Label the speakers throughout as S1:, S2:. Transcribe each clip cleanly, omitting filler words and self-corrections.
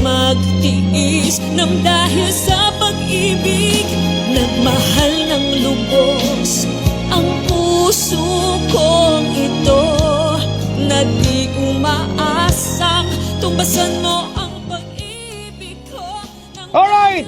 S1: magtiis ng dahil sa pag-ibig. Nagmahal ng lubos ang puso kong ito, na di umaasang tumbasan mo ang pag-ibig ko.
S2: Alright!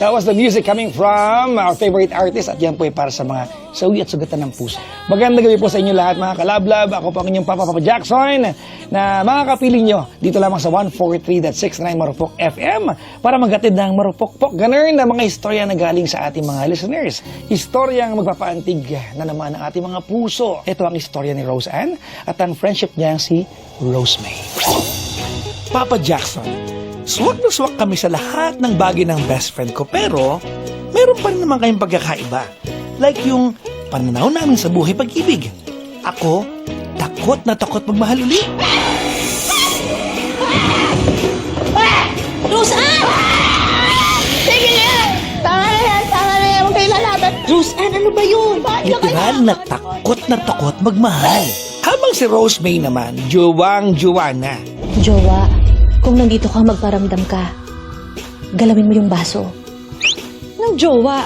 S2: That was the music coming from our favorite artist at yan po ay para sa mga sawi at sugatan ng puso. Magandang gabi po sa inyo lahat mga kalablab. Ako po ang inyong Papa Jackson na makakapiling nyo dito lamang sa 143.69 Marupok FM para maghatid ng marupok-pok ganun na mga istorya na galing sa ating mga listeners. Historyang magpapaantig na naman ang ating mga puso. Ito ang istorya ni Rose Ann at ang friendship niya si Rose May.
S3: Papa Jackson, swak na swak kami sa lahat ng bagay ng best friend ko, pero meron pa rin naman kayong pagkakaiba. Like yung pananaw namin sa buhay pag-ibig. Ako, takot na takot magmahal ulit.
S4: Rose Ann! Sige na! Tama na yan! Tama na yan! Huwag kayo lalaban! Rose Ann, ano ba yun?
S3: Literal na takot magmahal. Habang si Rose May naman, juwang-juwa na.
S5: Jowa, kung nandito ka magparamdam ka, galawin mo yung baso.
S4: Anong jowa?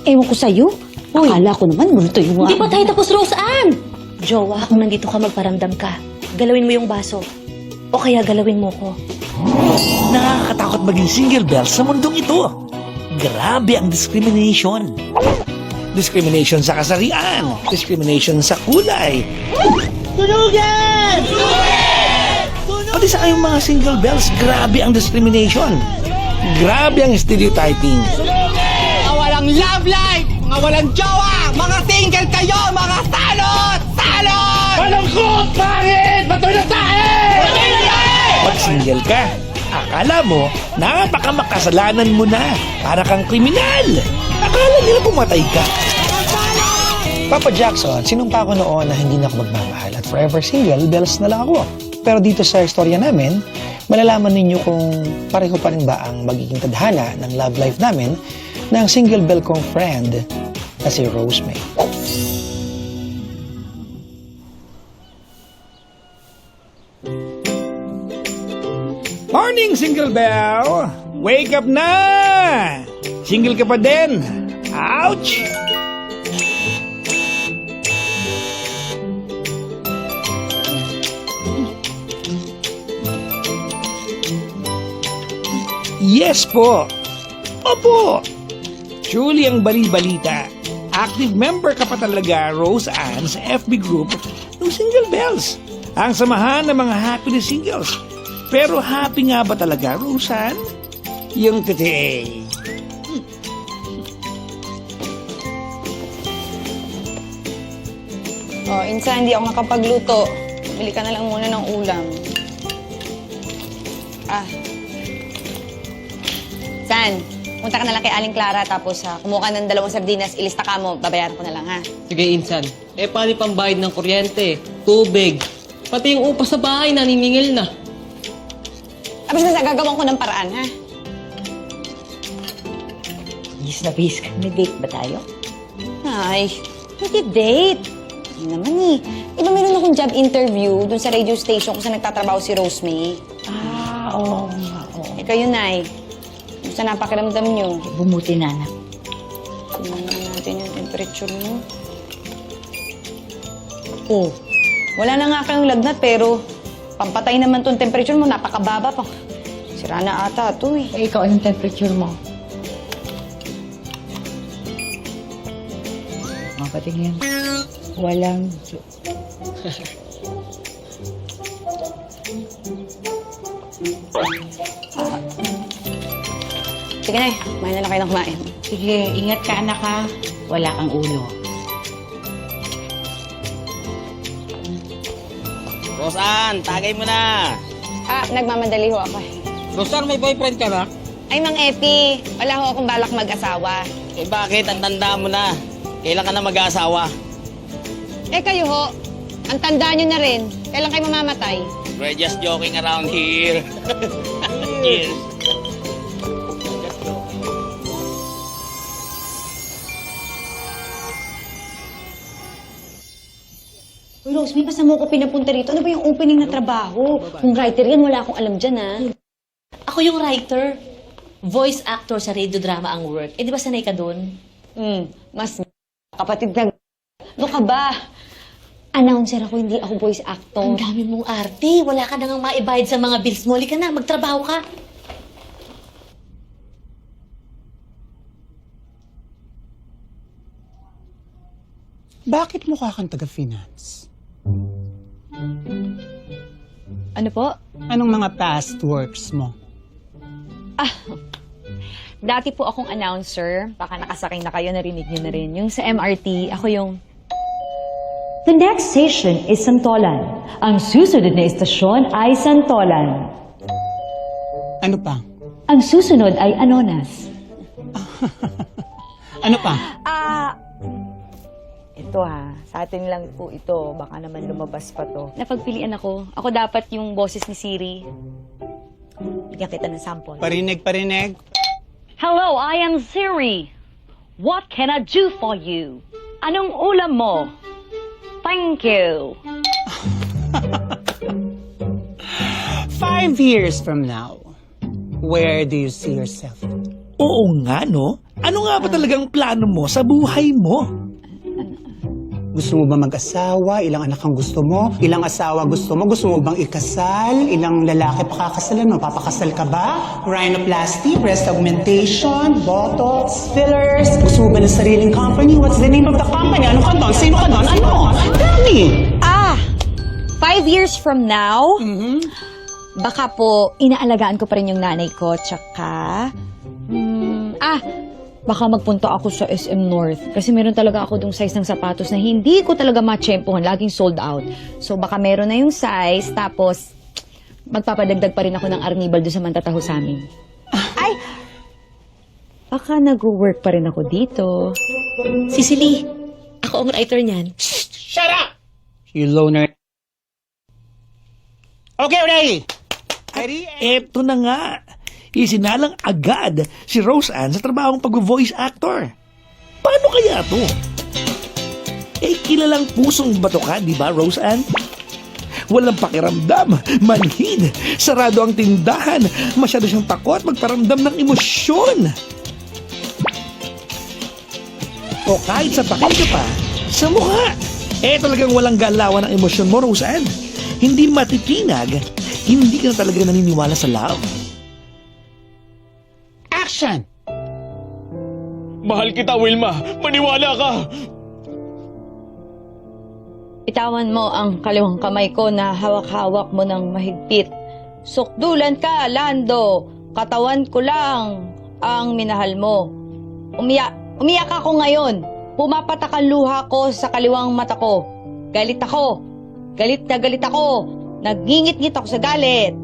S5: Ewan ko sa'yo.
S4: Uy.
S5: Akala ko naman multo yung
S4: Hindi pa tayo tapos, Rose Ann!
S5: Jowa, kung nandito ka magparamdam ka, galawin mo yung baso. O kaya galawin mo ko.
S3: Nakakatakot maging single bell sa mundong ito. Grabe ang discrimination. Discrimination sa kasarian. Discrimination sa kulay. Tunugan! Pati sa kayong mga single bells, grabe ang discrimination. Grabe ang stereotyping.
S6: Mga walang love life, mga walang jowa, mga single kayo, mga salot! Salot!
S2: Malungkot! Pangit! Batoy na tayo!
S3: Pag single ka, akala mo, napakamakasalanan mo na. Para kang kriminal. Akala nila pumatay ka.
S2: Papa Jackson, sinumpa ko noon na hindi na ako magmamahal at forever single, bells na lang ako. Pero dito sa istorya namin, malalaman ninyo kung pareho pa rin ba ang magiging tadhana ng love life namin ng single bell kong friend na si Rose May. Morning, single bell! Wake up na! Single ka pa din! Ouch! Yes po! Opo! Truly ang bali-balita. Active member ka pa talaga, Rose Ann, sa FB group ng Single Bells. Ang samahan ng mga happy na singles. Pero happy nga ba talaga, Rose Ann? Yung tete.
S7: Oh, Insan, hindi ako nakapagluto. Bili ka na lang muna ng ulam. San, punta ka na lang kay Aling Clara tapos kumuha ka ng 2 sardinas, ilista ka mo, babayaran ko na lang ha.
S8: Sige, Insan. Paano yung pambayad ng kuryente, tubig, pati yung upa sa bahay naniningil na.
S7: Basta gagawin ko ng paraan ha.
S5: Bis na bis ka. May date ba tayo?
S7: Ay, hindi date. Hindi naman eh. Di ba meron akong job interview dun sa radio station kung saan nagtatrabaho si Rose May?
S5: Oo nga, oo.
S7: Ikaw yun, Nay. Gusto na pakiramdam nyo.
S5: Bumuti na anak.
S7: Tingnan natin yung temperature mo.
S5: Oh,
S7: Wala na nga kayong lagnat pero pampatay naman tong temperature mo. Napakababa pa. Sira na ata ito eh.
S5: ikaw anong temperature mo? Mga patingin. Walang...
S7: Sige na kumain na lang kayo ng kumain.
S5: Sige, ingat ka anak ha. Wala kang ulo.
S6: Rosan, tagay mo na!
S7: Nagmamadali ho ako eh.
S6: Rosan, may boyfriend ka na?
S7: Ay, Mang Epi, wala ho akong balak mag-asawa.
S6: Bakit? Ang tanda mo na. Kailan ka na mag-aasawa?
S7: Kayo ho, ang tandaan nyo na rin. Kailan kayo mamamatay?
S6: We're just joking around here. Cheers!
S7: Rose, may basta mo ko pinapunta rito. Ano ba yung opening na trabaho? Kung writer yan, wala akong alam dyan, ha?
S5: Ako yung writer. Voice actor sa radio drama ang work. Eh, di ba sanay ka dun?
S7: Mas kapatid na... Ano ka ba? Announcer ako, hindi ako voice actor.
S5: Ang dami mong arte. Wala ka nang maibayad sa mga bills mo. Halika na, magtrabaho ka.
S6: Bakit mukha kang taga-finance?
S7: Ano po?
S6: Anong mga past works mo?
S7: Dati po akong announcer. Baka nakasakay na kayo, narinig nyo na rin. Yung sa MRT, ako yung...
S9: The next station is Santolan. Ang susunod na estasyon ay Santolan.
S6: Ano pa?
S9: Ang susunod ay Anonas.
S6: Ano pa?
S7: Ito ha, sa atin lang po ito. Baka naman lumabas pa to. Napagpilian ako. Ako dapat yung boses ni Siri. Bigyan kita ng sample.
S6: Parinig.
S9: Hello, I am Siri. What can I do for you? Anong ulam mo? Thank you.
S6: 5 years from now, where do you see yourself?
S3: Oo nga, no? Ano nga ba talagang plano mo sa buhay mo?
S6: Gusto mo ba mag-asawa? Ilang anak ang gusto mo? Ilang asawa gusto mo? Gusto mo bang ikasal? Ilang lalaki pakakasalan mo? Papakasal ka ba? Rhinoplasty, breast augmentation, botox, fillers? Gusto mo ba ng sariling company? What's the name of the company? Ano ka doon? Sino ka doon? Ano? Ang dami!
S7: 5 years from now, baka po, inaalagaan ko pa rin yung nanay ko, tsaka, baka magpunta ako sa SM North. Kasi meron talaga ako dong size ng sapatos na hindi ko talaga matsyempohan, laging sold out. So baka meron na yung size, tapos magpapadagdag pa rin ako ng arnibal doon sa mantataho sa amin. Baka nag-work pa rin ako dito.
S5: Cecily, ako ang writer niyan.
S6: Shut up! You loner. Okay, ready? Ready?
S3: Eto na nga. Isinalang agad si Rose Ann sa trabahong pag-voice actor. Paano kaya to? Eh, kilalang pusong bato ka, di ba, Rose Ann? Walang pakiramdam, manhid, sarado ang tindahan, masyado siyang takot magparamdam ng emosyon. O kahit sa pakil ka pa, sa mukha. Eh, talagang walang galawan ng emosyon mo, Rose Ann. Hindi matitinag, hindi ka na talaga naniniwala sa love.
S6: Action!
S2: Mahal kita, Wilma. Maniwala ka.
S7: Itawan mo ang kaliwang kamay ko na hawak-hawak mo ng mahigpit. Sukdulan ka, Lando. Katawan ko lang ang minahal mo. Umiyak ako ngayon. Pumapatak ang luha ko sa kaliwang mata ko. Galit ako. Galit na galit ako. Nagingit-ngit ako sa galit.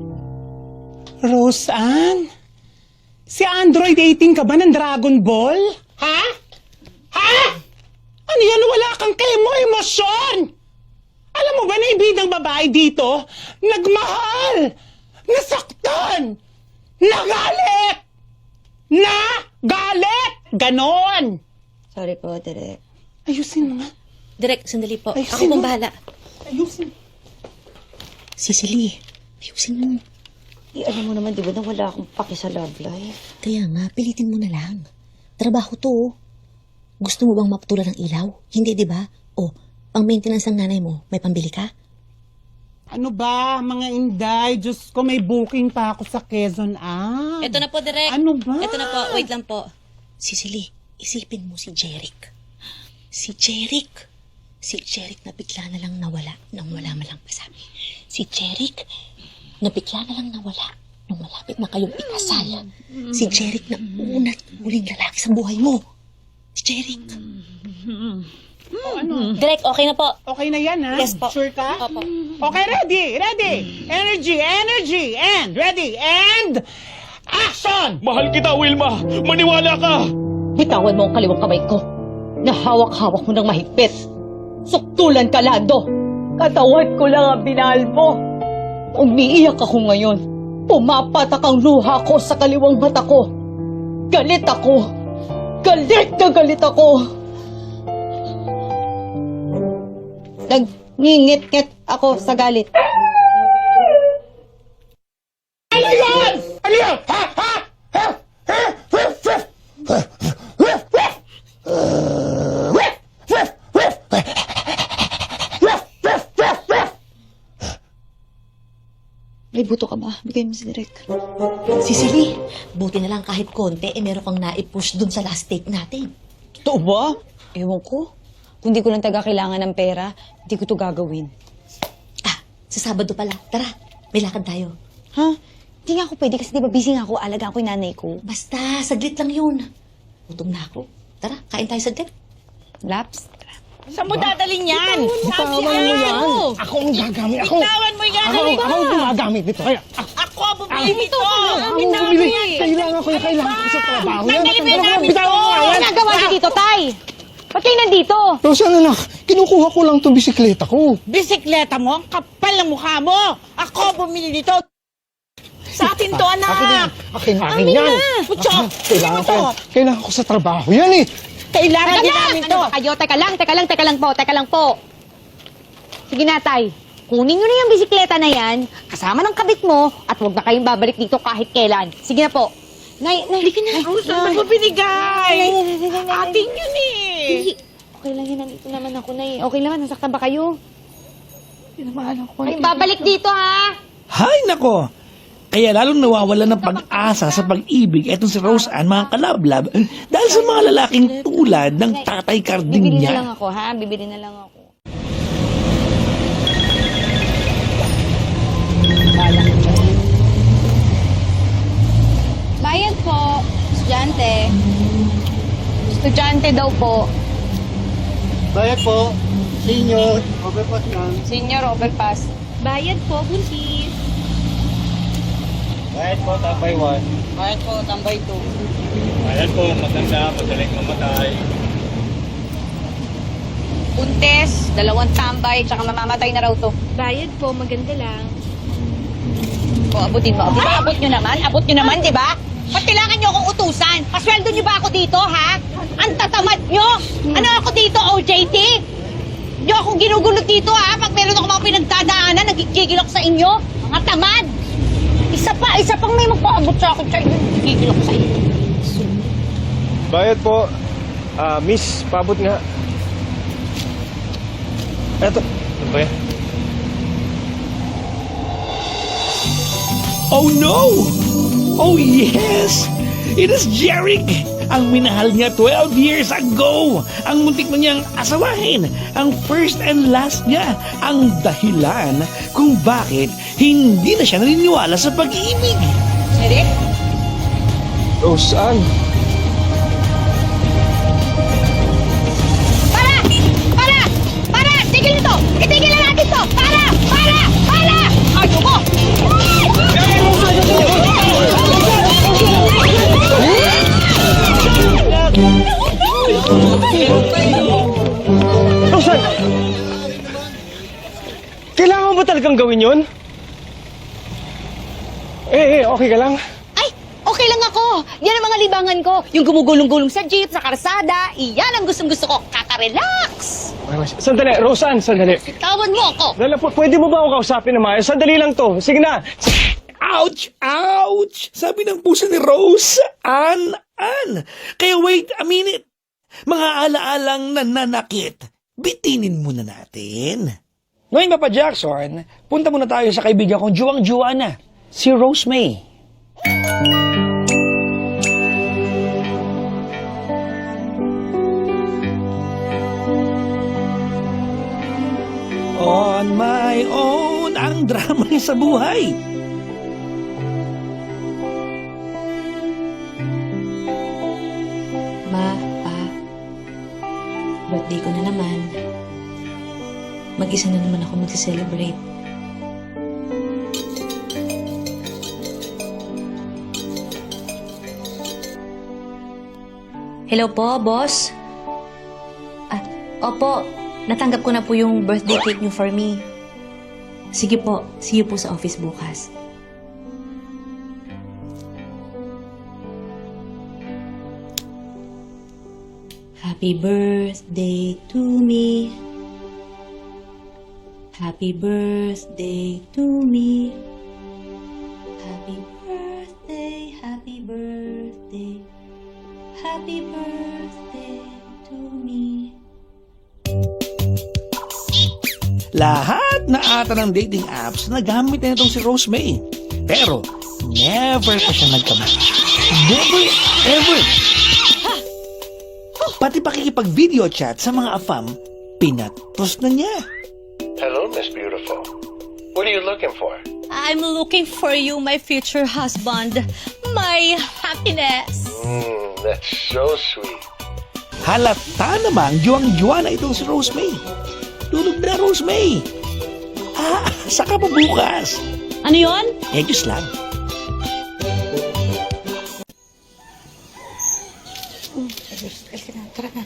S6: Rose Ann? Si Android 18 ka ba ng Dragon Ball? Ha? Ha? Ano yan? Wala kang emosyon! Alam mo ba na ibidang babae dito? Nagmahal! Nasaktan! Nagalit! Nagalit! Ganon!
S7: Sorry po, Direk.
S6: Ayusin mo nga.
S5: Direk, sandali po.
S6: Ay,
S5: Ako
S6: sino?
S5: pong bahala.
S6: Ayusin.
S5: Cecily, ayusin mo.
S7: Alam mo naman, di ba, na wala akong paki sa love life?
S5: Kaya nga, pilitin mo na lang. Trabaho to, oh. Gusto mo bang maputulan ng ilaw? Hindi, di ba? O, pang maintenance ng nanay mo, may pambili ka?
S6: Ano ba, mga inday? Diyos ko, may booking pa ako sa Quezon.
S5: Ito na po, Direk.
S6: Ano ba?
S5: Ito na po, wait lang po. Cecily, isipin mo si Jeric. Si Jeric na bigla na lang nawala nang wala malang pasabi. Si Jeric na bigla na lang nawala nung malapit na kayong ikasal. Si Jeric na unat huling lalaki sa buhay mo. Si Jeric.
S6: Ano?
S5: Direk, okay na po.
S6: Okay na yan, ha?
S5: Yes po.
S6: Sure ka?
S5: Opo.
S6: Okay, ready! Energy! And ready! And action!
S2: Mahal kita, Wilma. Maniwala ka.
S7: Bitawan mo ang kaliwang kamay ko. Nahawak-hawak mo ng mahigpit. Suktulan ka, Lando. Katawan ko lang ang binahal mo. Umiiyak ako ngayon. Pumapatak ang luha ko sa kaliwang mata ko. Galit ako. Galit na galit ako. Ngingit-ngit ako sa galit.
S2: Ano yan? Ha? Ha? Ha?
S5: May buto ka ba? Bigay mo si Direk. Cecily, buti na lang kahit konti, meron kang naipush dun sa last take natin.
S7: Totoo ba? Ewan ko. Kung di ko lang taga kailangan ng pera, hindi ko to gagawin.
S5: Ah, sa Sabado pala. Tara, may lakad tayo.
S7: Ha? Hindi nga ako pwede kasi di ba busy nga ako, alagaan ko yung nanay ko.
S5: Basta, saglit lang yun. Gutom na ako. Tara, kain tayo saglit.
S7: Laps?
S4: Saan mo dadalhin yan?
S2: Bitawan mo yan. Ako ang gagamit.
S4: Bitawan mo yan.
S2: Ako ang gumagamit nito. Kaya,
S4: Ako ang bumili nito.
S2: ako ang bumili. Kailangan ko sa trabaho yan.
S4: Sandali, namin
S2: Bitawan mo nga
S7: Ano
S2: yan.
S7: nagawa niyo dito, Tay? Ba't kayo nandito?
S2: Rosan, anak, kinukuha ko lang itong bisikleta ko.
S4: Bisikleta mo? Ang kapal ng mukha mo. Ako bumili nito. Sa atin to, anak.
S2: Akin yan.
S4: Putyo.
S2: Kailangan ko sa trabaho yan eh.
S4: Kailangan din namin to.
S7: Ano ba kayo? Teka lang po. Sige na, Tay. Kunin nyo na yung bisikleta na yan, kasama ng kabit mo, at huwag na kayong babalik dito kahit kailan. Sige na po. Nay.
S4: Saan mo binigay? Ating yun eh.
S7: Okay lang yun, nandito naman ako, Nay. Okay naman, nasaktan ba kayo? Ay, babalik dito, ha?
S3: Hay nako! Kaya lalong nawawala ng pag-asa sa pag-ibig etong si Rose Ann, mga kalablab, dahil sa mga lalaking tulad ng tatay Carding
S7: Bibili na
S3: niya.
S7: lang ako, ha? Bibili na lang ako. Bayad po, estudyante. Estudyante daw po.
S6: Bayad po. Senior. Overpass lang.
S7: Senior overpass. Bayad po, buntis.
S10: Bayad po, tambay 1.
S7: Bayad po, tambay 2.
S10: Bayad po, maganda, madaling mamatay.
S7: Buntis, 2 tambay, tsaka mamamatay na raw to.
S9: Bayad po, maganda lang.
S7: O, abutin mo. Di ba, abot nyo naman, di ba?
S4: Ba't kailangan niyo akong utusan? Pasweldo niyo ba ako dito, ha? Ang tatamad niyo! Ano ako dito, OJT? Niyo akong ginugulot dito, ha? Pag meron ako mga pinagdadaanan, nagigigil ako sa inyo. Mga tamad! Isa pang may magpaabot sa akin sa inyo. Nagigigil ako sa inyo.
S10: Bayad po. Miss, paabot nga. Eto. Ano ba yan?
S3: Oh no! Oh yes! It is Jeric! Ang minahal niya 12 years ago! Ang muntik na niyang asawahin! Ang first and last niya! Ang dahilan kung bakit hindi na siya naniniwala sa pag-ibig!
S7: Eric?
S10: Rose Ann.
S4: Para! Tigil nito! Itigil na natin to! Para! Ayaw mo!
S10: Rosan! Kailangan mo ba talagang gawin yun? Okay ka lang?
S4: Ay! Okay lang ako! Yan ang mga libangan ko. Yung gumugulong-gulong sa jeep, sa karsada. Iyan ang gustong-gusto ko. Kakarelax!
S10: Sandali, Rosan, sandali.
S4: Tawan mo ako!
S10: Lala po, pwede mo ba ako kausapin na maayos? Sandali lang to. Sige na.
S3: Ouch! Ouch! Sabi ng puso ni Rose, Ann. Kaya wait a minute. Mga alaalang nananakit, bitinin muna natin.
S2: Ngayon, Papa Jackson, punta muna tayo sa kaibigan kong juwang-juwa na, si Rose May.
S3: On my own, ang drama niya sa buhay.
S5: Ma, Pa, birthday ko na naman. Mag-isa na naman ako mag-celebrate. Hello po, boss? Opo, natanggap ko na po yung birthday cake niyo for me. Sige po, see you po sa office bukas. Happy birthday to me. Happy birthday to me. Happy birthday, happy birthday. Happy birthday to me.
S3: Lahat na ata ng dating apps na gamit na itong si Rose May. Pero, never pa siya nagka-match. Never, ever. Pati pakikipag-video chat sa mga afam, pinatos na niya.
S11: Hello, Miss Beautiful. What are you looking for?
S5: I'm looking for you, my future husband. My happiness.
S11: That's so sweet.
S3: Halata namang juwang-juwa na itong si Rose May. Tulog na, Rose May. Saka pa bukas.
S5: Ano yon?
S3: Diyos lang.
S5: Tara na.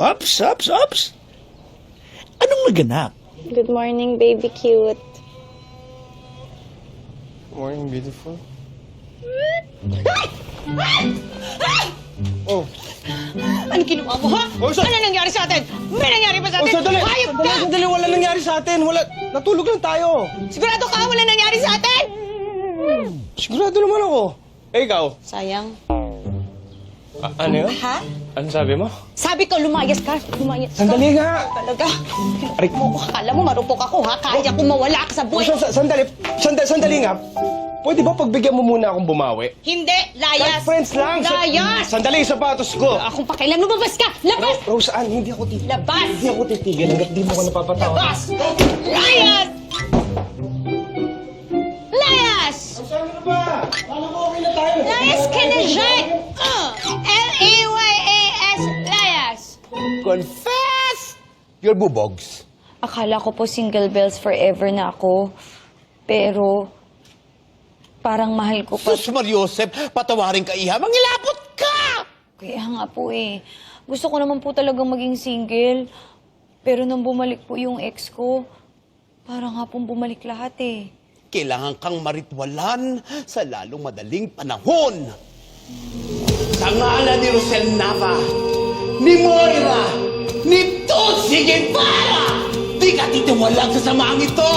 S3: Ops. Anong naganap?
S7: Good morning, baby cute.
S10: Morning, beautiful.
S4: Ano ginawa mo, ha? Ano nangyari sa atin? May nangyari ba sa atin? Hayop ka!
S10: Sandali, wala nangyari sa atin. Natulog lang tayo.
S4: Sigurado ka wala nangyari sa atin?
S10: Sigurado naman ako. Ikaw?
S4: Sayang.
S10: Ano yun?
S4: Ha?
S10: Ano sabi mo?
S4: Sabi ko, lumayas ka. Lumayas ka.
S10: Sandali nga.
S4: Talaga. Akala mo marupok ako, ha? Kaya ko mawala ka sa buhay.
S10: Sandali nga. Pwede ba pagbigyan mo muna akong bumawi?
S4: Hindi, layas.
S10: Kahit friends lang.
S4: Layas.
S10: Sandali, sapatos ko.
S4: Akong pakialam, lumabas ka. Labas.
S10: Roseanne, hindi ako titigil.
S4: Labas.
S10: Hindi ako titigil hanggat di mo ko napapatawa.
S4: Labas. Layas. Layas.
S10: Saan ka na ba? Kala ko okay na tayo.
S4: Layas ka na dyan. L-A-Y-A-S. Layas.
S11: Confess! Your bubogs.
S7: Akala ko po single bells forever na ako. Pero, parang mahal ko pa.
S11: Sus Mariosep, patawarin ka iha, mangilapot ka!
S7: Kaya nga po eh. Gusto ko naman po talagang maging single. Pero nung bumalik po yung ex ko, parang nga pong bumalik lahat eh.
S11: Kailangan kang maritwalan sa lalong madaling panahon. Sa ngalan ni Rosel Nava, ni Moira, ni Tutsi Guevara, di ka titiwalag sa samaang ito.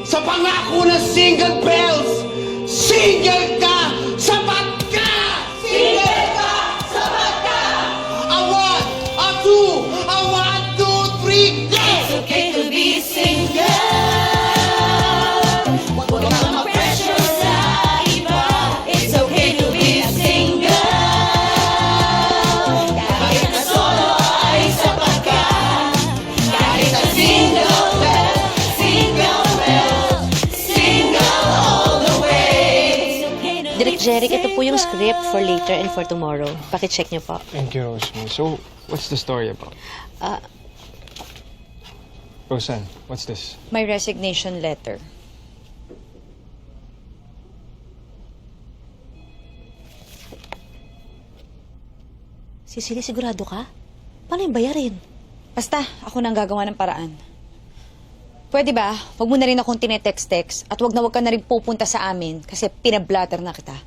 S11: Sa pangako ng single bells, single ka, sapat ka! Single ka, sapat ka! A one, a two, a 1, 2, 3, go! It's okay to be single. Huwag kang ma-pressure sa iba. It's okay to be single. Kahit na solo ay sapat ka. Kahit na single bell, single all the way.
S5: Direk Jeric, ito po yung script for later and for tomorrow. Pakicheck niyo po.
S10: Thank you, Rosemary. So, what's the story about? Roseanne, what's this?
S7: My resignation letter.
S5: Cecilia, sigurado ka? Paano yung bayarin?
S7: Basta, ako nang gagawa ng paraan. Pwede ba, wag mo na rin akong tinetext-text at wag ka na rin pupunta sa amin kasi pinablatter na kita.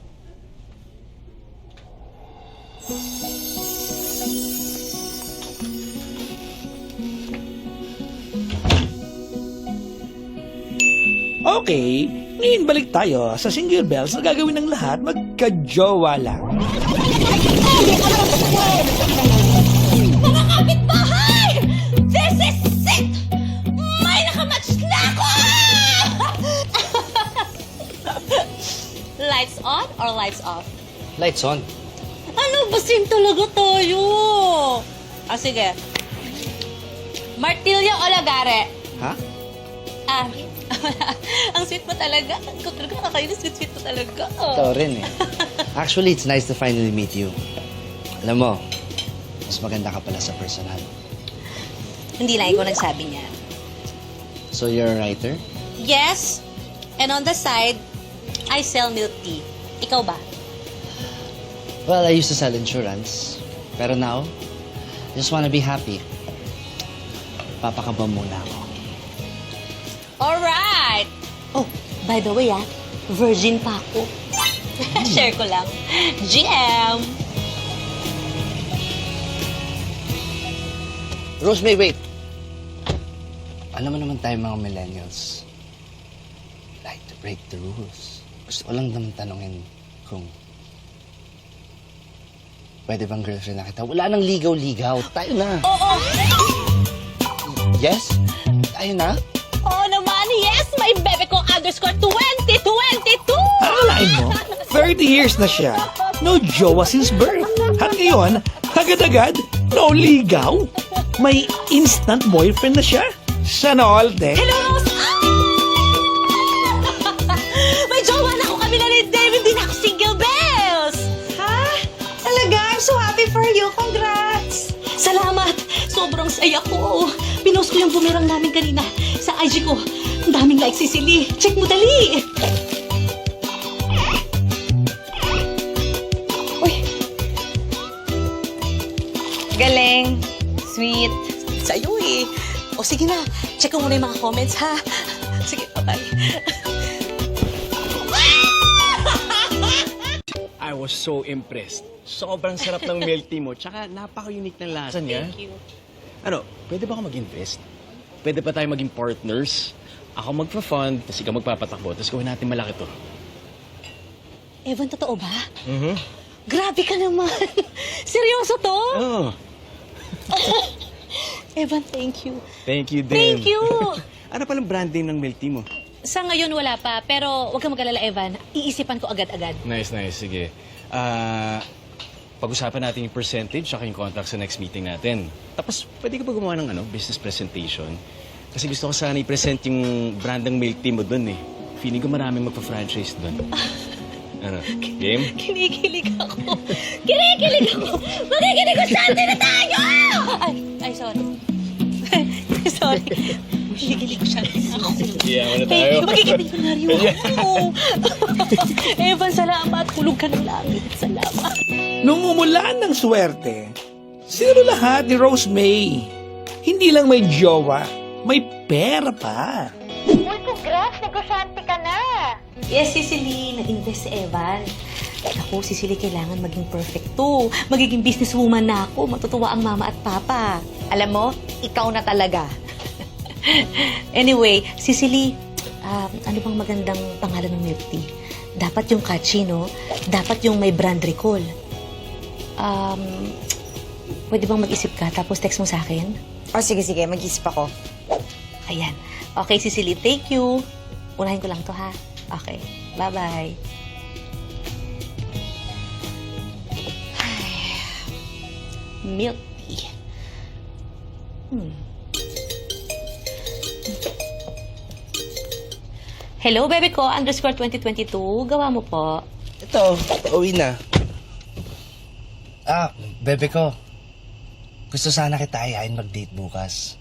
S3: Okay, ngayon balik tayo sa single bells na gagawin ng lahat magka-jowa lang.
S4: Mga kapitbahay! This is it! May nakamatch na ako!
S5: Lights on or lights off?
S8: Lights on.
S5: Ano ba talaga tayo? Sige. Martilyo o lagare?
S8: Ha?
S5: Ang sweet mo talaga. Ikaw talaga nakakainis. Sweet mo talaga.
S8: Ikaw rin eh. Actually, it's nice to finally meet you. Alam mo, mas maganda ka pala sa personal.
S5: Hindi lang ikaw nagsabi niya.
S8: So you're a writer?
S5: Yes. And on the side, I sell milk tea. Ikaw ba?
S8: Well, I used to sell insurance. Pero now, I just wanna be happy. Papakabam muna ako.
S5: Alright! Oh, by the way virgin pa ako. Share ko lang. GM!
S8: Rosemary, wait. Alam mo naman tayo mga millennials. Like to break the rules. Gusto ko lang naman tanongin kung pwede bang girlfriend na kita? Wala nang ligaw-ligaw. Tayo na.
S4: Oo!
S8: Yes? Tayo na?
S4: Oo naman, yes! May bebe ko underscore 2022!
S3: Akalain mo, 30 years na siya. No jowa since birth. At ngayon, agad-agad, no ligaw. May instant boyfriend na siya. Sana all, te.
S4: Hello, Rose! May jowa na ako kami na ni David. Hindi na ako single bells!
S5: Ha? Talaga? I'm so happy for you. Congrats!
S4: Salamat! Sobrang saya ko. Pinost ko yung bumerang namin kanina sa IG ko. Ang daming likes, Cecily. Check mo dali!
S7: Galing. Sweet.
S4: Sa'yo eh. O sige na, check ko muna yung mga comments ha. Sige, bye-bye.
S10: I was so impressed. Sobrang sarap ng milk tea mo, tsaka napaka-unique ng lasa niya.
S4: Thank you.
S10: Ano, pwede ba ako mag-invest? Pwede ba tayo maging partners? Ako magpa-fund, tapos ikaw magpapatakbo, tapos gawin natin malaki to.
S4: Evan, totoo ba?
S10: Mhm.
S4: Grabe ka naman. Seryoso to?
S10: Oh,
S4: Evan, thank you.
S10: thank you din.
S4: Thank you!
S10: Ano palang brand name ng milk tea mo?
S4: Sa ngayon wala pa, pero huwag kang mag-alala, Evan. Iisipan ko agad-agad.
S10: Nice, nice. Sige. Pag-usapan natin yung percentage saka yung contract sa next meeting natin. Tapos, pwede ka ba gumawa ng business presentation? Kasi gusto ko sana i-present yung brand ng milk tea mo dun eh. Feeling ko maraming magpa-franchise dun. Ano? Game?
S4: Kinikilig ako. Kinikilig ako. Magiginig-usante na tayo! Ay, sorry. Sorry. Magiginig-usante na ako.
S10: Iyaman na
S4: Thank
S10: tayo.
S4: you. Magiginig-usante ako. Evan, salamat. Hulog ka ng langit. Salamat.
S3: Nung umulan ng swerte, sino lahat ni Rose May? Hindi lang may jowa, may pera pa.
S5: Uy, congrats! Negosyante ka na!
S4: Yes, Cecily. Nag-invest si Evan. Ako, Cecily, kailangan maging perfect to. Magiging businesswoman na ako. Matutuwa ang mama at papa.
S7: Alam mo, ikaw na talaga.
S4: Anyway, Cecily, ano bang magandang pangalan ng milk tea? Dapat yung catchy, no? Dapat yung may brand recall. Pwede bang mag-isip ka tapos text mo sa akin?
S7: O sige, mag-isip ako.
S4: Ayan. Okay, Cecily, thank you. Unahin ko lang to, ha? Okay. Bye-bye. Milk tea. Hello, bebe ko. Underscore 2022. Gawa mo po.
S8: Ito, uwi na. Bebe ko. Gusto sana kita ayain mag-date bukas.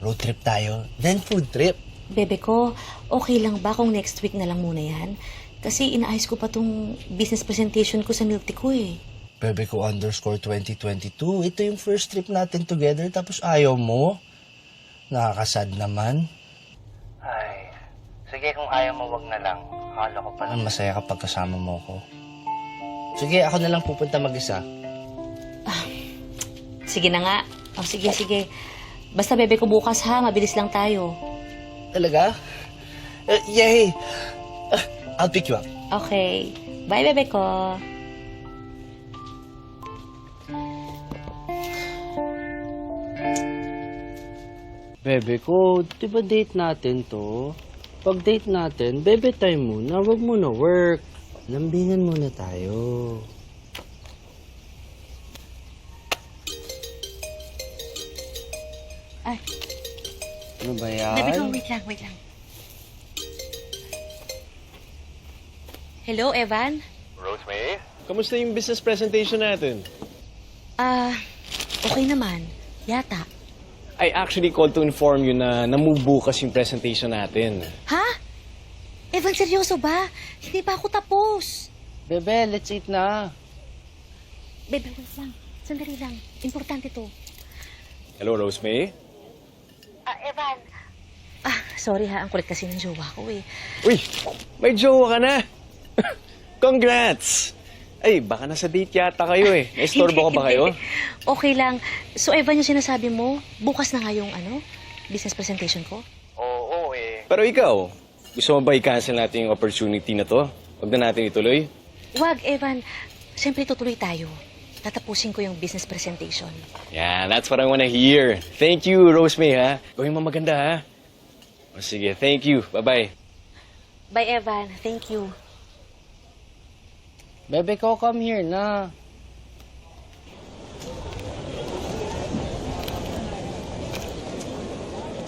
S8: Road trip tayo, then food trip.
S4: Bebe ko, okay lang ba kung next week na lang muna yan? Kasi inaayos ko pa tong business presentation ko sa milk tea ko eh.
S8: Bebe ko underscore 2022. Ito yung first trip natin together, tapos ayaw mo? Nakakasad naman. Ay, sige kung ayaw mo, wag na lang. Akala ko pa masaya kapag kasama mo ko. Sige, ako na lang pupunta mag-isa.
S4: Sige na nga. O sige. Basta bebe ko bukas ha, mabilis lang tayo.
S8: Talaga? Yay! I'll pick you up.
S4: Okay. Bye, bebe ko.
S12: Bebe ko, di ba date natin to? Pag date natin, bebe time muna, wag muna work. Lambingan muna tayo.
S4: Ay,
S12: Ano ba yan?
S4: bebe ko, wait lang. Hello, Evan?
S10: Rosemary? Kamusta yung business presentation natin?
S4: Okay naman. Yata.
S10: I actually called to inform you na na-move bukas yung presentation natin.
S4: Ha? Evan, seryoso ba? Hindi pa ako tapos.
S12: Bebe, let's eat na.
S4: Bebe, wait lang. Sandali lang. Importante to.
S10: Hello, Rosemary?
S4: Evan. Sorry ha. Ang kulit kasi ng jowa ko eh.
S10: Uy, may jowa ka na. Congrats! Ay, baka nasa date yata kayo eh. Naistorbo ka ba kayo?
S5: Okay lang. So, Evan, yung sinasabi mo, bukas na nga yung business presentation ko?
S10: Oo eh. Pero ikaw, gusto mo ba i-cancel natin yung opportunity na to? Huwag na natin ituloy?
S5: Wag, Evan. Siyempre, tutuloy tayo. Tatapusin ko yung business presentation.
S10: Yeah, that's what I wanna hear. Thank you, Rosemary, ha? Gawin mo maganda, ha? O sige, thank you. Bye-bye.
S5: Bye, Evan. Thank you.
S12: Bebe ko, come here na.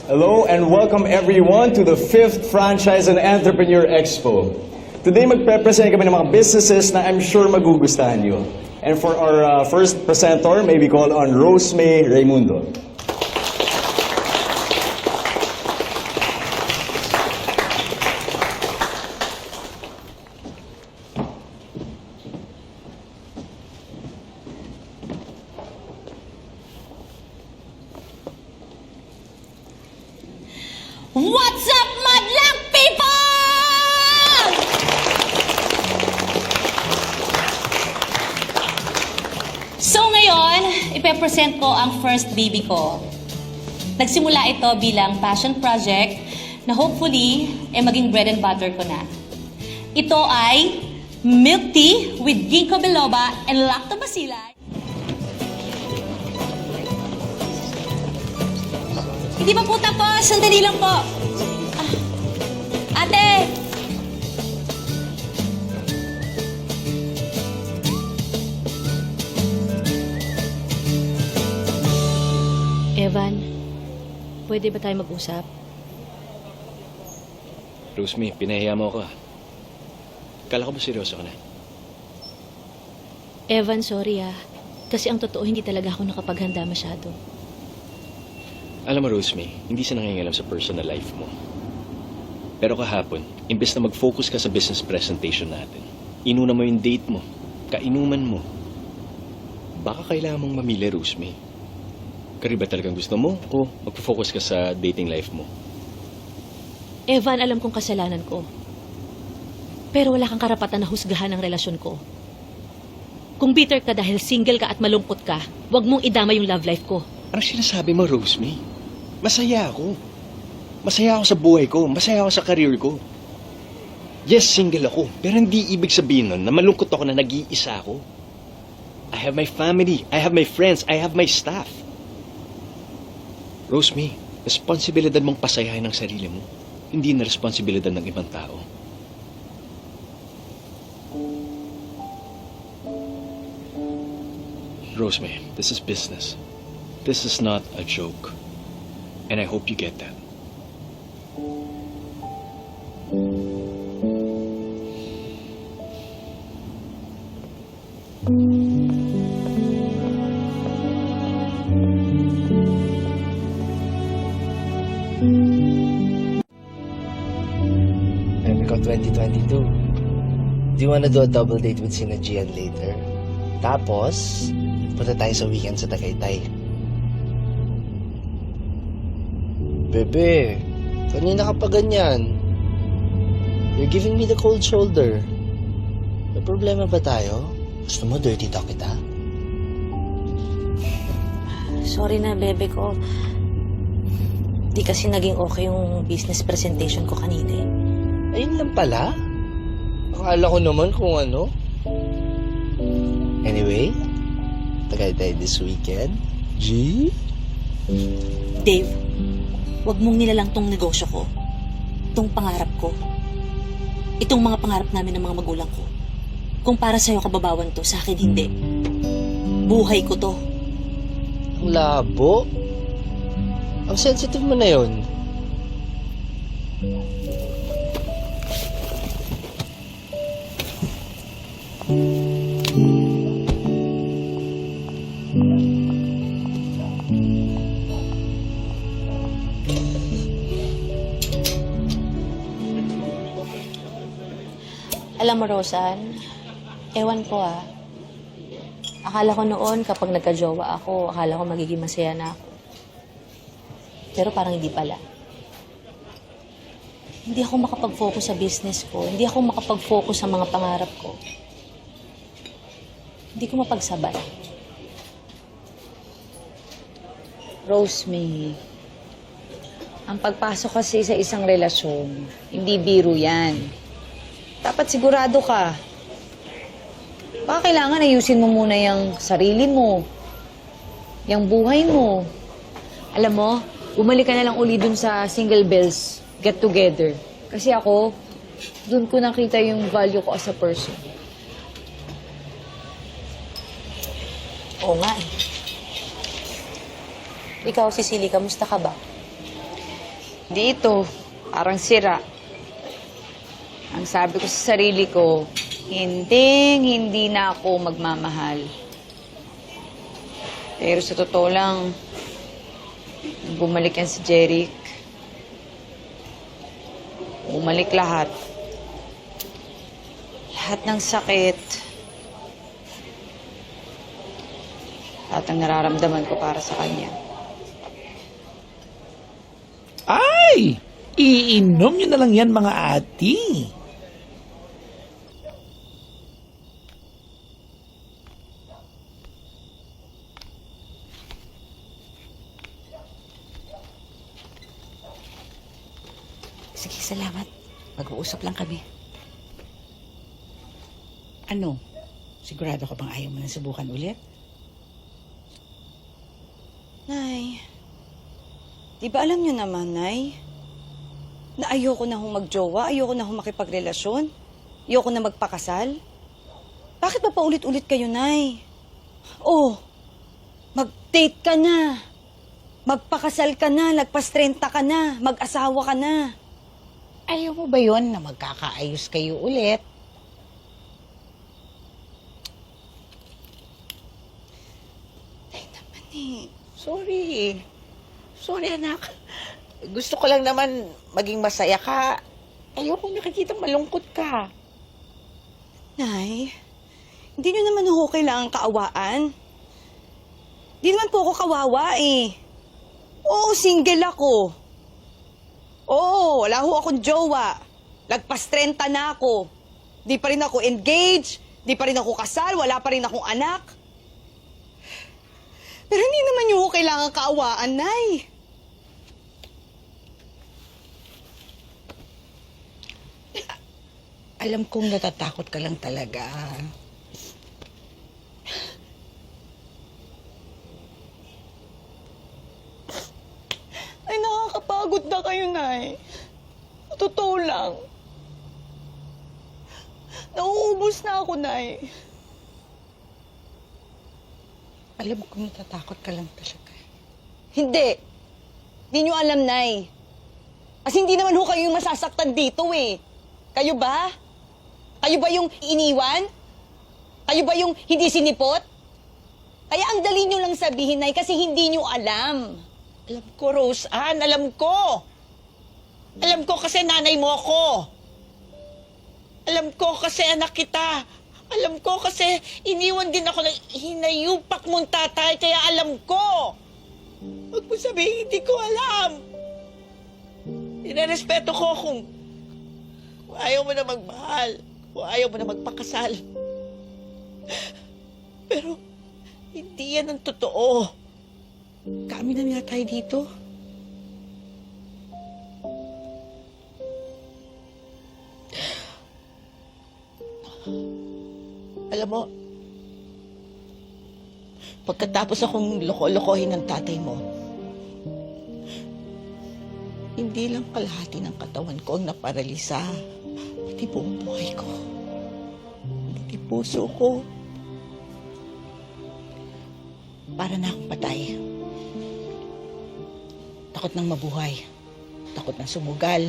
S13: Hello and welcome everyone to the 5th Franchise and Entrepreneur Expo. Today magpe-present kami ng mga businesses na I'm sure magugustahan nyo. And for our first presenter, may we call on Rosemary Raimundo.
S4: What's up, madlang people? So ngayon, ipepresent ko ang first baby ko. Nagsimula ito bilang passion project na hopefully maging bread and butter ko na. Ito ay milk tea with ginkgo biloba and lactobacilli. Hindi pa po tapos. Sandali lang po. Ate!
S5: Evan, pwede ba tayo mag-usap?
S10: Rosemary, pinahiya mo ako, ha? Kala ko ba seryoso ka na?
S5: Evan, sorry Kasi ang totoo, hindi talaga ako nakapaghanda masyado.
S10: Alam mo, Rosemary, hindi siya nangingialam sa personal life mo. Pero kahapon, imbes na mag-focus ka sa business presentation natin, inuna mo yung date mo, kainuman mo. Baka kailangan mong mamili, Rosemary. Kari ba talagang gusto mo o mag-focus ka sa dating life mo?
S5: Evan, alam kong kasalanan ko. Pero wala kang karapatan na husgahan ang relasyon ko. Kung bitter ka dahil single ka at malungkot ka, huwag mong idama yung love life ko.
S10: Ano sinasabi mo, Rosemary? Masaya ako. Masaya ako sa buhay ko. Masaya ako sa career ko. Yes, single ako. Pero hindi ibig sabihin nun na malungkot ako na nag-iisa ako. I have my family. I have my friends. I have my staff. Rosemary, responsibilidad mong pasayahin ang sarili mo. Hindi na responsibilidad ng ibang tao. Rosemary, this is business. This is not a joke. And I hope you get that.
S8: Amico 2022. Do you wanna do a double date with Sina Gian later? Tapos, punta tayo sa weekend sa Tagaytay. Bebe, kanina ka pa ganyan. You're giving me the cold shoulder. May problema ba tayo? Gusto mo dirty talk kita?
S5: Sorry na, bebe ko. Di kasi naging okay yung business presentation ko kanina eh.
S8: Ayun lang pala. Akala ko naman kung ano. Anyway, Tagaytay this weekend. G?
S5: Dave, wag mong nilalang tong negosyo ko. Itong pangarap ko. Itong mga pangarap namin ng mga magulang ko. Kung para sa'yo kababawan to, sa akin hindi. Buhay ko to.
S8: Ang labo. Ang sensitive mo na yun.
S5: Alam mo, Rosan, ewan ko akala ko noon kapag nagka-jowa ako, akala ko magiging masaya na ako. Pero parang hindi pala. Hindi ako makapag-focus sa business ko. Hindi ako makapag-focus sa mga pangarap ko. Hindi ko mapagsabay. Rose May, ang pagpasok kasi sa isang relasyon, hindi biro yan. Dapat sigurado ka. Baka kailangan ayusin mo muna yung sarili mo, yung buhay mo. Alam mo, bumalik ka na lang uli dun sa Single Bells get together. Kasi ako, dun ko nakita yung value ko as a person. Oo nga eh. Ikaw, Cecily, kamusta ka ba?
S7: Dito, parang sira. Ang sabi ko sa sarili ko, hindi na ako magmamahal. Pero sa totoo lang, bumalik yan si Jeric. Bumalik lahat. Lahat ng sakit. Lahat ng nararamdaman ko para sa kanya.
S3: Ay! Iinom nyo na lang yan, mga ati.
S5: Sige, salamat. Mag-uusap lang kami. Ano? Sigurado ka bang ayaw mo nang subukan ulit?
S7: Nay, di ba alam niyo naman, Nay, na ayoko na hong magjowa, ayoko na hong makipagrelasyon, ayoko na magpakasal? Bakit ba paulit-ulit kayo, Nay? Oh, mag-date ka na, magpakasal ka na, nagpas-30 ka na, mag-asawa ka na.
S4: Ayaw mo ba yun na magkakaayos kayo ulit?
S14: Sorry. Sorry, anak. Gusto ko lang naman maging masaya ka. Ayoko nakikita malungkot ka.
S7: Nay, hindi niyo naman ako kailangan kaawaan. Di naman po ako kawawa eh. Oo, single ako. Oo, wala ho akong jowa. Lagpas 30 na ako. Di pa rin ako engaged, di pa rin ako kasal, wala pa rin akong anak. Pero hindi naman niyo ho kailangan kaawaan, Nay.
S4: Alam kong natatakot ka lang talaga.
S7: Ay, nakakapagod na kayo, Nay. Totoo lang. Nauubos na ako, Nay.
S4: Alam kong natatakot ka lang talaga.
S7: Hindi. Hindi nyo alam, Nay. Kasi hindi naman ho kayo yung masasaktan dito, eh. Kayo ba? Kayo ba yung iniwan? Kayo ba yung hindi sinipot? Kaya ang dali nyo lang sabihin, Nay, kasi hindi nyo alam.
S14: Alam ko, Rose Ann. Alam ko. Alam ko kasi nanay mo ako. Alam ko kasi anak kita. Alam ko kasi iniwan din ako ng hinayupak mong tatay, kaya alam ko. Huwag mo sabihin, hindi ko alam. Inerespeto ko kung ayaw mo na magmahal, kung ayaw mo na magpakasal. Pero hindi yan ang totoo. Kami na nga tayo dito. Alam mo, pagkatapos akong loko-lokohin ng tatay mo, hindi lang kalahati ng katawan ko ang naparalisa, pati buong buhay ko, pati puso ko. Para na akong patay. Takot nang mabuhay. Takot nang sumugal.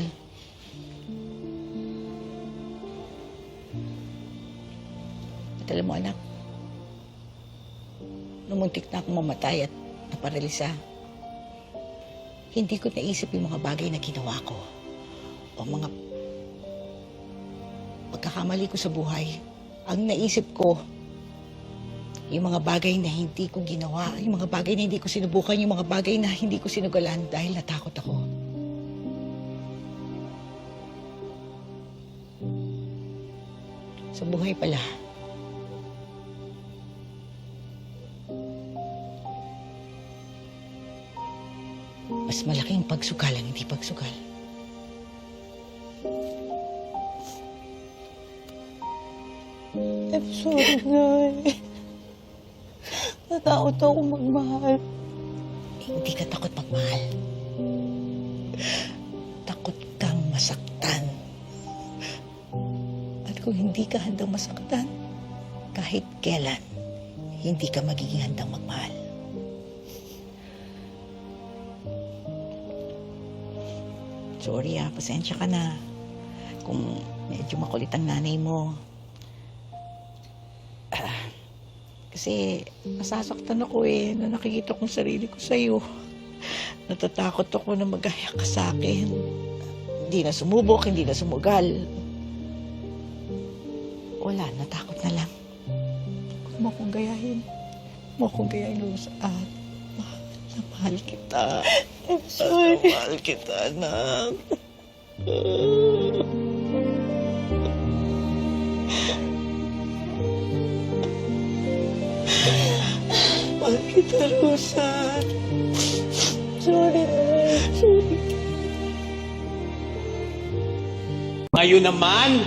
S14: At alam mo, anak, numuntik na akong mamatay at naparalisa, hindi ko naisip yung mga bagay na ginawa ko o mga pagkakamali ko sa buhay. Ang naisip ko, yung mga bagay na hindi ko ginawa, yung mga bagay na hindi ko sinubukan, yung mga bagay na hindi ko sinugalan dahil natakot ako. Sa buhay pala, Mas malaking pagsugal ang hindi pagsugal. I'm sorry, Nay. Natakot ako magmahal. Hindi ka takot magmahal. Takot kang masaktan. At kung hindi ka handang masaktan, kahit kailan, hindi ka magiging handang magmahal. Sorry pasensya ka na. Kung medyo makulit ang nanay mo. Kasi nasasaktan ako na nakikita kong sarili ko sa'yo. Natatakot ako na magaya ka sa akin. Hindi na sumubok, hindi na sumugal. Wala, natakot na lang. Huwag mo akong gayahin. Huwag mo akong gayahin, Rose. At mahal kita. I'm sorry. Mahal kita, anak. Mahal kita, Rosa. Sorry.
S11: Ngayon naman,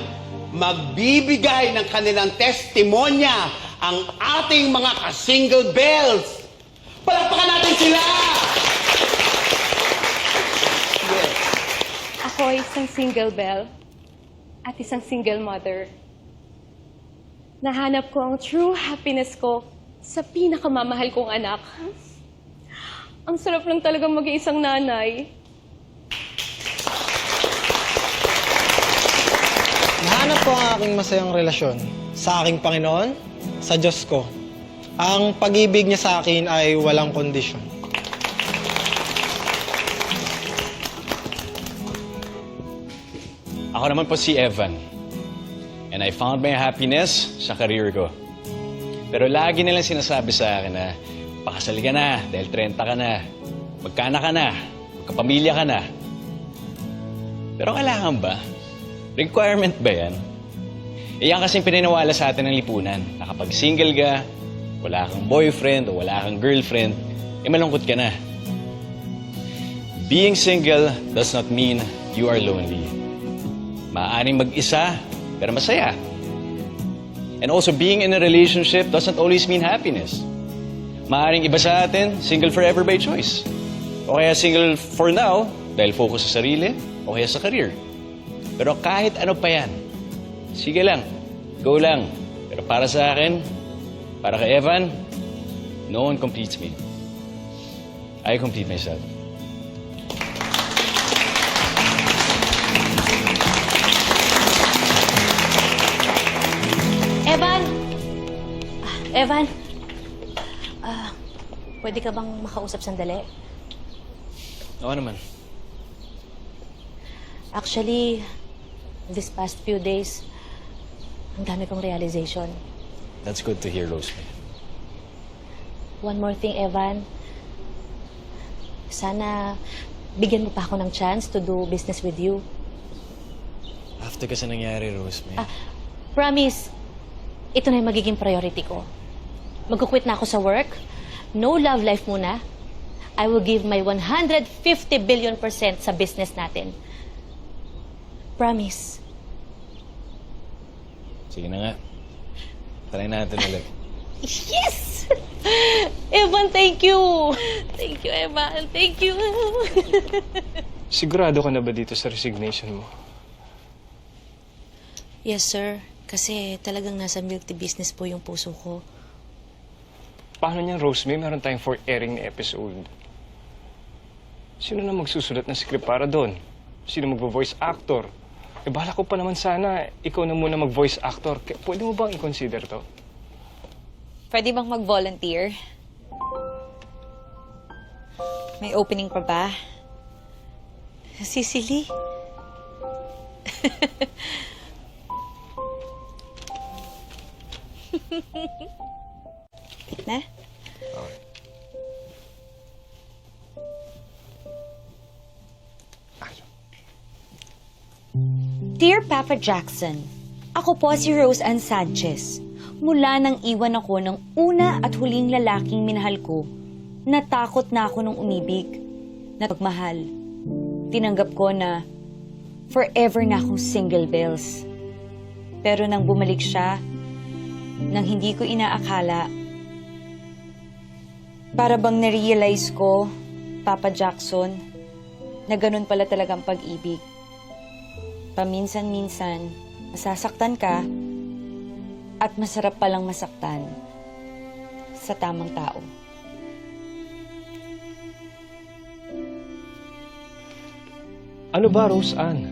S11: magbibigay ng kanilang testimonya ang ating mga ka-single bells. Palakpakan natin sila!
S15: Ako ay isang single belle at isang single mother. Nahanap ko ang true happiness ko sa pinakamamahal kong anak. Ang sarap lang talagang mag-iisang nanay.
S16: Nahanap ko ang aking masayang relasyon sa aking Panginoon, sa Diyos ko. Ang pag-ibig niya sa akin ay walang kondisyon.
S10: Ako naman po si Evan. And I found my happiness sa career ko. Pero lagi nilang sinasabi sa akin na pakasal ka na dahil 30 ka na, magkaanak ka na, magkapamilya ka na. Pero kailangan ba? Requirement ba yan? Iyan kasing pininiwala sa atin ng lipunan na kapag single ka, wala kang boyfriend o wala kang girlfriend, malungkot ka na. Being single does not mean you are lonely. Maaaring mag-isa, pero masaya. And also, being in a relationship doesn't always mean happiness. Maaaring iba sa atin, single forever by choice. O kaya single for now, dahil focus sa sarili, o kaya sa career. Pero kahit ano pa yan, sige lang, go lang. Pero para sa akin, para kay Evan, no one completes me. I complete myself.
S5: Evan, pwede ka bang makausap sandali?
S10: Oo naman.
S5: Actually, this past few days, ang dami kong realization.
S10: That's good to hear, Rosemary.
S5: One more thing, Evan. Sana bigyan mo pa ako ng chance to do business with you.
S10: After kasi nangyari, Rosemary.
S5: Promise, ito na yung magiging priority ko. Magkukwit na ako sa work. No love life muna. I will give my 150 billion % sa business natin. Promise.
S10: Sige na nga. Try natin ulit.
S5: Yes! Evan, thank you! Thank you, Evan. Thank you.
S17: Sigurado ka na ba dito sa resignation mo?
S5: Yes, sir. Kasi talagang nasa milk tea business po yung puso ko.
S17: Paano niyan, Rosemary? Meron tayong for airing na episode. Sino na magsusulat ng script para doon? Sino magvo-voice actor? Bala ko pa naman sana ikaw na muna mag-voice actor. Pwede mo bang i-consider to?
S7: Pwede bang mag-volunteer? May opening pa ba? Cecily? Na?
S18: Dear Papa Jackson, ako po si Rose Ann Sanchez. Mula nang iwan ako ng una at huling lalaking minahal ko, natakot na ako nung umibig. na pagmahal. Tinanggap ko na forever na akong single bells. Pero nang bumalik siya, nang hindi ko inaakala, para bang na-realize ko, Papa Jackson, na ganun pala talagang pag-ibig. Paminsan-minsan, masasaktan ka at masarap palang masaktan sa tamang tao.
S17: Ano ba, Rose Ann?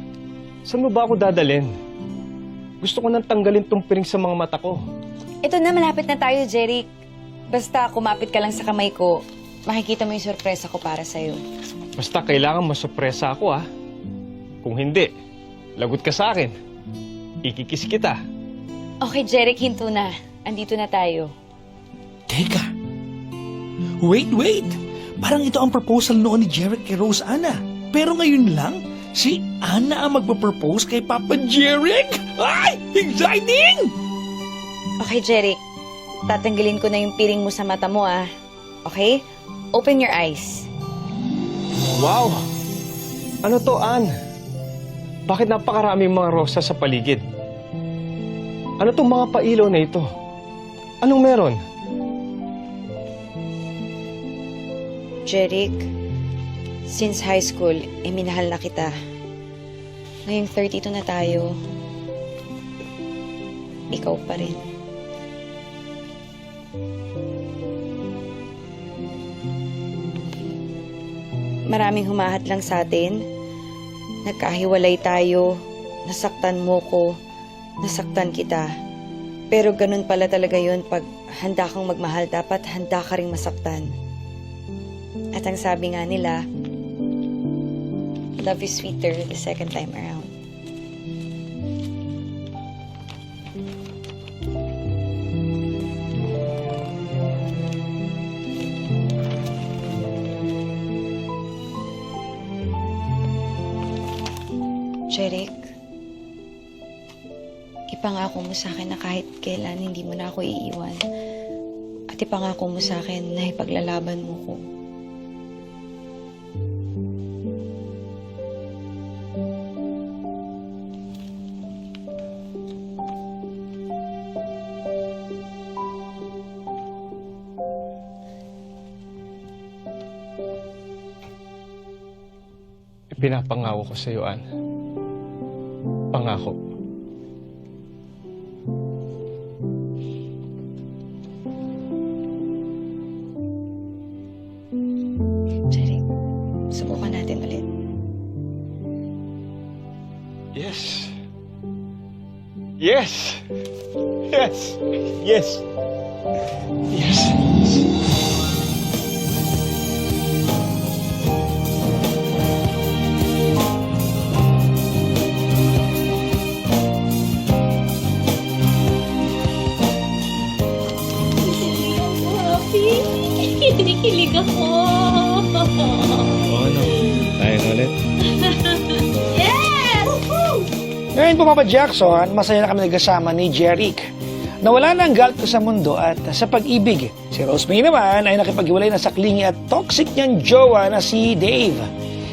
S17: Saan mo ba ako dadalhin? Gusto ko nang tanggalin tong piring sa mga mata ko.
S18: Ito na, malapit na tayo, Jeric. Basta kumapit ka lang sa kamay ko, makikita mo yung sorpresa ko para sa'yo.
S17: Basta kailangan masurpresa ako, ah. Kung hindi, lagot ka sa akin. Ikikis kita.
S18: Okay, Jeric, hinto na. Andito na tayo.
S3: Teka. Wait. Parang ito ang proposal noon ni Jeric kay Rose Anna. Pero ngayon lang, si Anna ang magpa-propose kay Papa Jeric. Ay! Exciting!
S18: Okay, Jeric. Tatanggalin ko na yung piring mo sa mata mo, ah. Okay? Open your eyes.
S17: Wow! Ano to, Ann? Bakit napakaraming mga rosas sa paligid? Ano tong mga pailaw na ito? Anong meron?
S18: Jeric, since high school, minahal na kita. Ngayong 32 na tayo, ikaw pa rin. Maraming humahadlang sa atin. Nagkahiwalay tayo, nasaktan mo ko, nasaktan kita. Pero ganun pala talaga yun pag handa kang magmahal, dapat handa ka ring masaktan. At ang sabi nga nila, love is sweeter the second time around. Jeric, ipangako mo sa akin na kahit kailan hindi mo na ako iiwan. At ipangako mo sa akin na ipaglalaban mo ko.
S17: Pinapangako ko sa iyo, Ann. Pangako.
S18: Jeric, subukan natin ulit.
S17: Yes. Yes. Yes. Yes. Yes.
S1: Kinikilig ako.
S10: Oo, ano? Tayo na ulit.
S1: Yes!
S2: Ngayon po, Papa Jackson, masaya na kami nagkasama ni Jeric. Nawala na ang galit ko sa mundo at sa pag-ibig. Si Rosemary naman ay nakipaghiwalay na sa clingy at toxic niyang jowa na si Dave.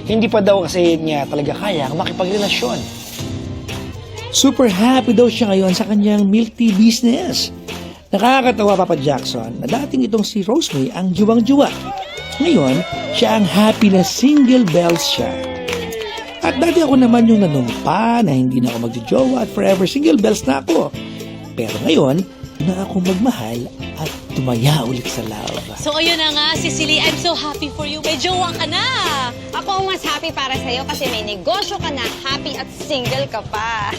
S2: Hindi pa daw kasi niya talaga kaya makipagrelasyon.
S3: Super happy daw siya ngayon sa kanyang milk tea business. Nakakatawa, Papa Jackson, na dating itong si Rosemary ang juwang-juwa. Ngayon, siya ang happy na single bells siya. At dati ako naman yung nanumpa na hindi na ako magjojowa at forever single bells na ako. Pero ngayon, na ako magmahal at tumaya ulit sa love.
S4: So ayun na nga, Cecily, I'm so happy for you. May jowa ka na. Ako ang mas happy para sa'yo kasi may negosyo ka na, happy at single ka pa.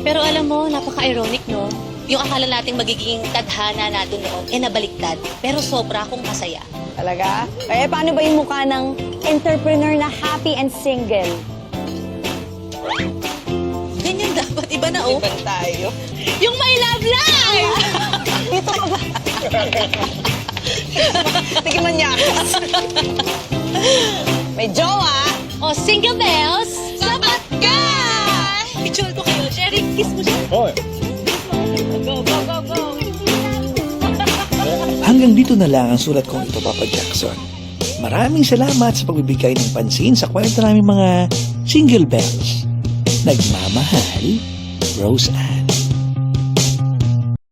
S4: Pero alam mo, napaka-ironic, no? Yung akala nating magiging tadhana natin noon, nabaliktad. Pero sobra akong masaya.
S18: Talaga? Eh, paano ba yung mukha ng entrepreneur na happy and single?
S4: Ganyan dapat. Iba na, oh. Iban tayo. Yung my love life! Dito ka ba? Sige, manyakas. May jowa. O, single bells. Sapat ka! Picture ko kayo. Jeric, kiss mo siya.
S17: Oy.
S4: Go, go, go, go.
S3: Hanggang dito na lang ang sulat kong ito, Papa Jackson. Maraming salamat sa pagbibigay ng pansin sa kwento namin mga single bells. Nagmamahal, Roseanne.